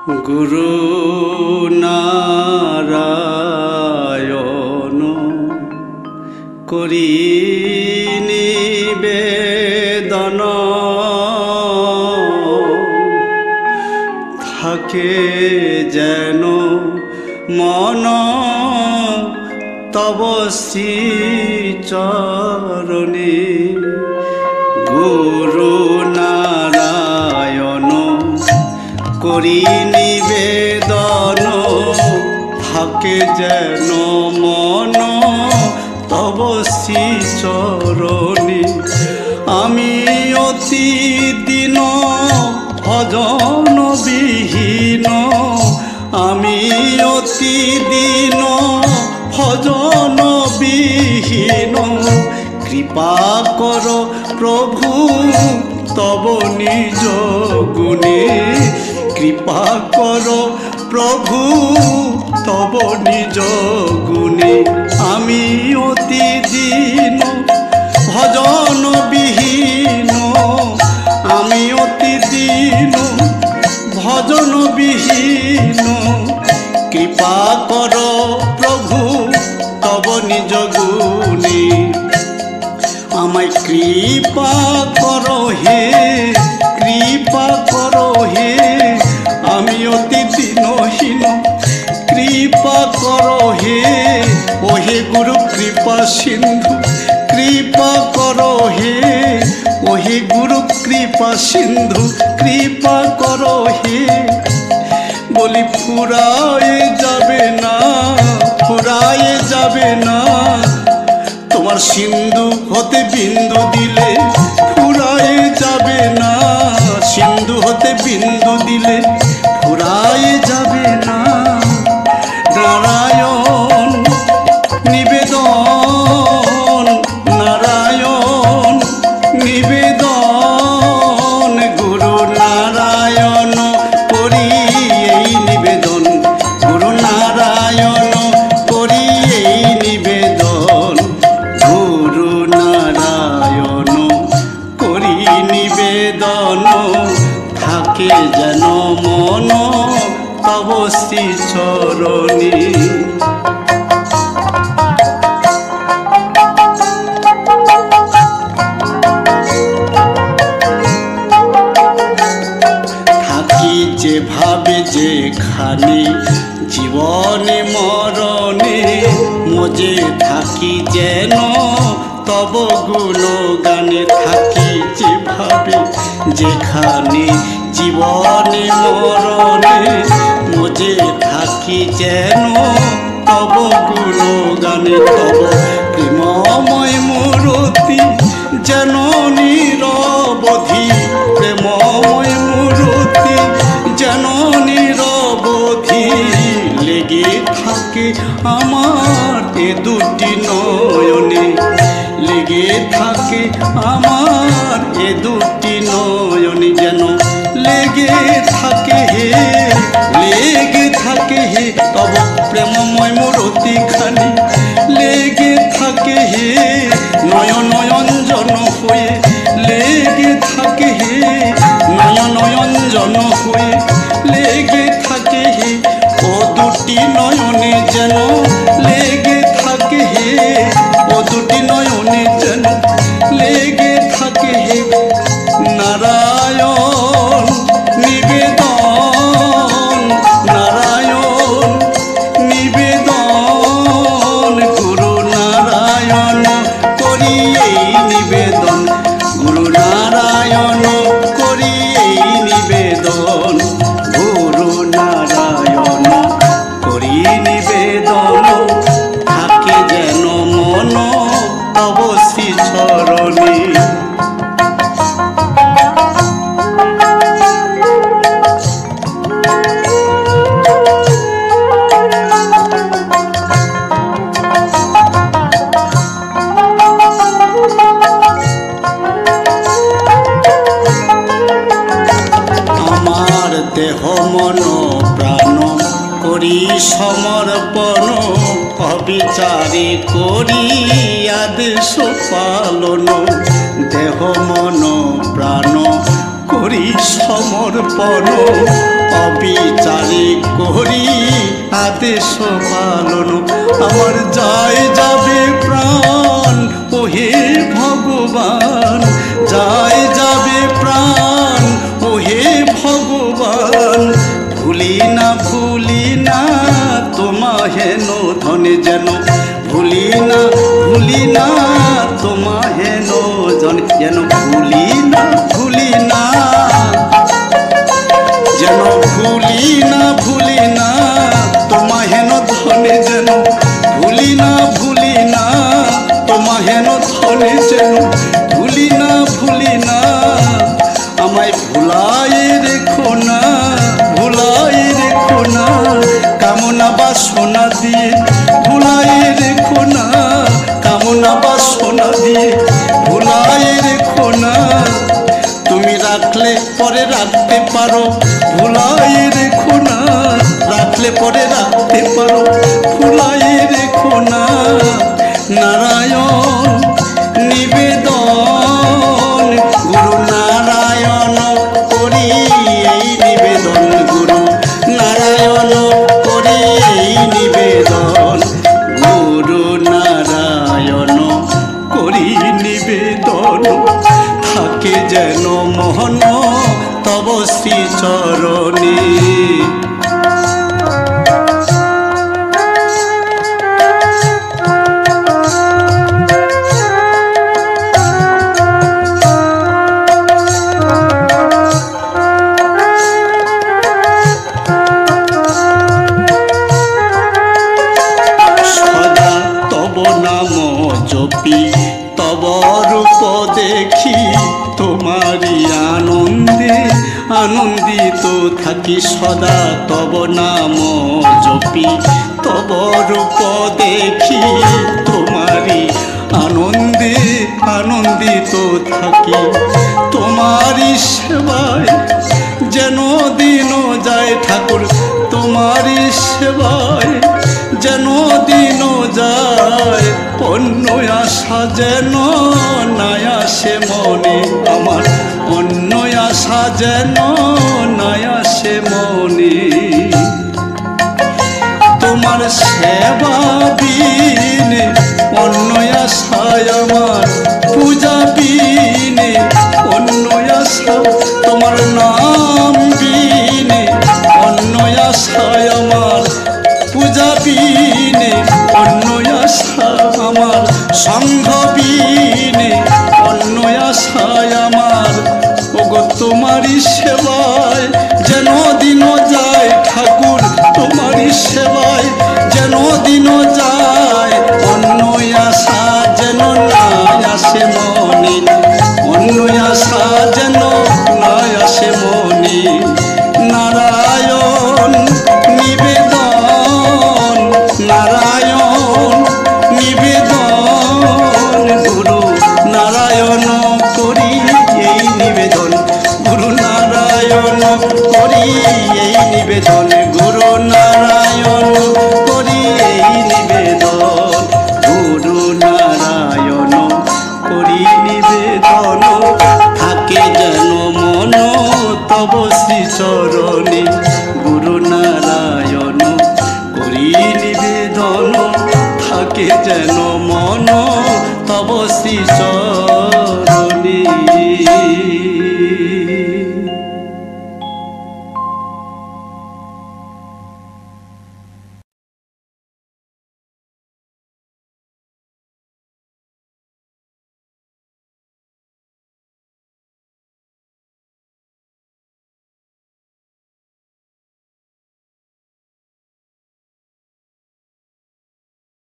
গুরু নারায়ণ করি নিবেদন, থাকে যেন মন তব শ্রী চরণে। গুরু নারায়ণ করি নিবেদন, থাকে যেন মন তব শ্রী চরণে। আমি অতি দিন ভজন বিহীন, আমি অতি দিন ভজন বিহীন। কৃপা কর প্রভু তব নিজ গুণে, কৃপা কর প্রভু তব নিজ গুণে। আমি অতি দিন ভজন বিহীন, আমি অতি দিন ভজন বিহীন। কৃপা কর প্রভু তব নিজ গুণে। আমায় কৃপা কর হে, কৃপা কর হে, আমি অতি দিনহীন। কৃপা কর হে, ওহে গুরু কৃপা সিন্ধু। কৃপা কর হে, ওহে গুরু কৃপা সিন্ধু। কৃপা কর হে, বলি ফুরায়ে যাবে না, ফুরায়ে যাবে না। তোমার সিন্ধু হতে বিন্দু দিলে ফুরায়ে যাবে না, সিন্ধু হতে বিন্দু দিলে ফুরায়ে যাবে না। নারায়ণ নিবেদন, নারায়ণ নিবেদন, গুরু নারায়ণ করি এই নিবেদন। গুরু নারায়ণ করি এই নিবেদন, গুরু নারায়ণ করি নিবেদন। থাকে যেন মন তব শ্রী চরণে। থাকি যেভাবে যেখানে জীবনে মরণে, মজে থাকি যেন তব গুণগানে। থাকি যেভাবে যেখানে জীবনে মরণে, মজে থাকি যেন তব গুণগানে। তব প্রেমময় মূরতি যেন নিরবধি, প্রেমময় মূরতি যেন নিরবধি। লেগে থাকে আমার এ দুটি নয়নে, লেগে থাকে আমার এ দুটি নয়নে। যেন লেগে থাকে হে, লেগে থাকে হে, তব প্রেমময় মূরতি খানি। লেগে থাকে হে নয়ন নয়ঞ্জন হয়ে, লেগে থাকে হে নয়ন নয়ঞ্জন হয়ে। লেগে থাকে হে ও দুটি নয়নে, যেন লেগে থাকে হে ও দুটি নয়নে, যেন লেগে থাকে হে। নারায়ণ নিবেদন, নারায়ণ নিবেদন, গুরু নারায়ণ করি এই নিবেদন। গুরু নারায়ণ করি এই নিবেদন, গুরু নারায়ণ করি নিবেদন। থাকে যেন মন তব শ্রী চরণে। আমার দেহ মন প্রাণ করি সমর্পণ, অবিচারে করি আদেশ পালন। দেহ মন প্রাণ করি সমর্পণ, অবিচারে করি আদেশ পালন। আমার যায় যাবে প্রাণ ওহে ভগবান, যায় যাবে প্রাণ ওহে ভগবান। ভুলি না তোমাহেন ধনে যেন, ভুলি না তোমাহেন জন যেন, ভুলি না যেন, ভুলি না তোমাহেন ধনে যেন, ভুলি না তোমাহেন ধনে যেন, ভুলি না আমায় ভুলাই রেখো না, ভুলাই রেখো না কামনা বাসনা দিয়ে, ভুলাই রেখো না কামনা বাসনা দিয়ে, ভুলাই রেখো না। তুমি রাখলে পরে রাখতে পারো, ভুলাই রেখো না, রাখলে পরে রাখতে পারো, ভুলাই রেখো না। নারায়ণ নিবেদন গুরু নারায়ণ করি এই নিবেদন, গুরু নারায়ণ করি এই নিবেদন, গুরু নারায়ণ করি নিবেদন। থাকে যেন মোহন তব শ্রী চরণে। সদা তব নাম জপি তব রূপ দেখি, তোমারি আনন্দে আনন্দিত থাকি। সদা তব নাম জপি তব রূপ দেখি, তোমারি আনন্দে আনন্দিত থাকি। তোমারি সেবায় যেন দিন যায় ঠাকুর, তোমারি সেবায় যেন দিন যায়। অন্য আশা যেন নাই আসে মনে আমার, অন্য আশা যেন নাই আসে মনে। তোমার সেবা বিনে অন্য আশায় আমার, পূজা বিনে অন্য আশা, তোমার নাম বিনে অন্য আশায় আমার, পূজা বিনে অন্য আশা আমার, সংঘ বিনে অন্য আশায় আমার। ওগো তোমারি সেবায় যেন দিন যায় ঠাকুর, তোমারি সেবায় যেন দিন যায়। অন্য আশা যেন নাই আসে মনে, অন্য আশা যেন নাই আসে মনে। নারায়ণ নিবেদন, নারায়ণ নিবেদন গুরু নারায়ণ করি এই নিবেদন, গুরু নারায়ণ করি এই নিবেদন, গুরু